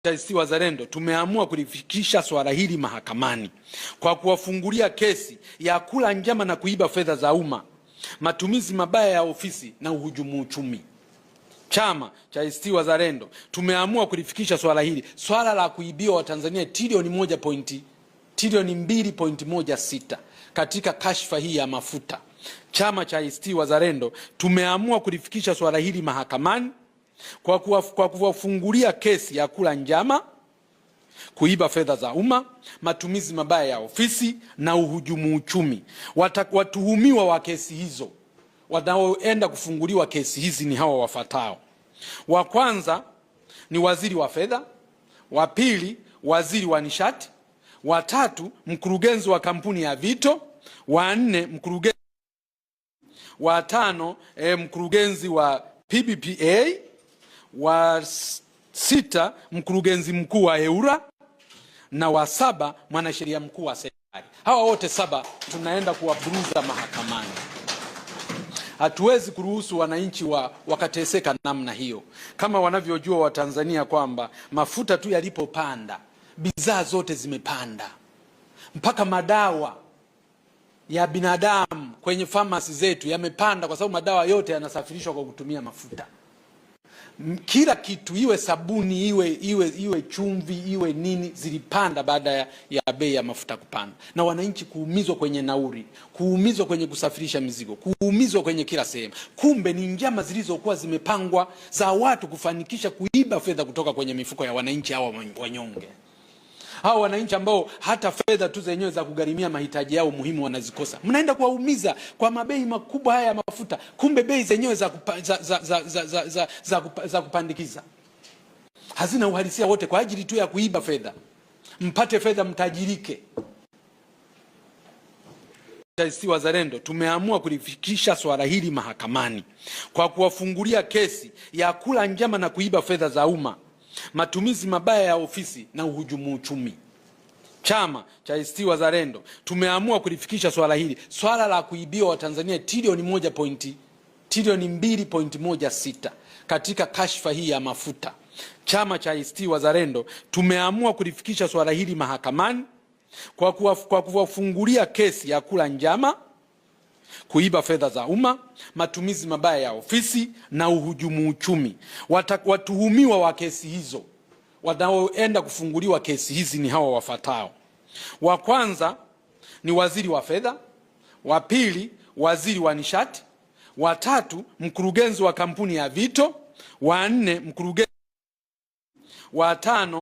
ACT Wazalendo tumeamua kulifikisha swala hili mahakamani kwa kuwafungulia kesi ya kula njama na kuiba fedha za umma, matumizi mabaya ya ofisi na uhujumu uchumi. Chama cha ACT Wazalendo tumeamua kulifikisha swala hili, swala la kuibia Watanzania trilioni 2.16 katika kashfa hii ya mafuta. Chama cha ACT Wazalendo tumeamua kulifikisha swala hili mahakamani kwa kuwafungulia kesi ya kula njama, kuiba fedha za umma, matumizi mabaya ya ofisi na uhujumu uchumi. Watuhumiwa wa kesi hizo wanaoenda kufunguliwa kesi hizi ni hawa wafuatao. Wa kwanza ni waziri wa fedha, wa pili waziri wa nishati, wa tatu mkurugenzi wa kampuni ya Vito, wa nne mkurugenzi, wa tano mkurugenzi wa PBPA, wa sita mkurugenzi mkuu wa EWURA na wa saba mwanasheria mkuu wa serikali. Hawa wote saba tunaenda kuwaburuza mahakamani. Hatuwezi kuruhusu wananchi wakateseka namna hiyo. Kama wanavyojua Watanzania kwamba mafuta tu yalipopanda, bidhaa zote zimepanda. Mpaka madawa ya binadamu kwenye pharmacy zetu yamepanda kwa sababu madawa yote yanasafirishwa kwa kutumia mafuta. Kila kitu, iwe sabuni, iwe chumvi, iwe nini, zilipanda baada ya bei ya mafuta kupanda. Na wananchi kuumizwa kwenye nauri, kuumizwa kwenye kusafirisha mizigo, kuumizwa kwenye kila sehemu. Kumbe ni njama zilizokuwa zimepangwa za watu kufanikisha kuiba fedha kutoka kwenye mifuko ya wananchi hawa wanyonge. Hao wananchi ambao hata fedha tu zenyewe za kugharimia mahitaji yao muhimu wanazikosa. Mnaenda kuwaumiza kwa mabei makubwa haya ya mafuta. Kumbe bei zenyewe za kupandikiza hazina uhalisia wote kwa ajili tu ya kuiba fedha. Mpate fedha mtajirike. ACT Wazalendo tumeamua kulifikisha swala hili mahakamani kwa kuwafungulia kesi ya kula njama na kuiba fedha za umma, matumizi mabaya ya ofisi na uhujumu uchumi. Chama cha ACT Wazalendo tumeamua kulifikisha swala hili, swala la kuibia Watanzania trilioni 2.16 katika kashfa hii ya mafuta. Chama cha ACT Wazalendo tumeamua kulifikisha swala hili mahakamani kwa kuwafungulia kesi ya kula njama, kuiba fedha za umma, matumizi mabaya ya ofisi na uhujumu uchumi. Watuhumiwa wa kesi hizo wanaoenda kufunguliwa kesi hizi ni hawa wafuatao. Wa kwanza ni waziri wa fedha, wa pili waziri wa nishati, wa tatu mkurugenzi wa kampuni ya Vito, wa nne mkurugenzi, wa tano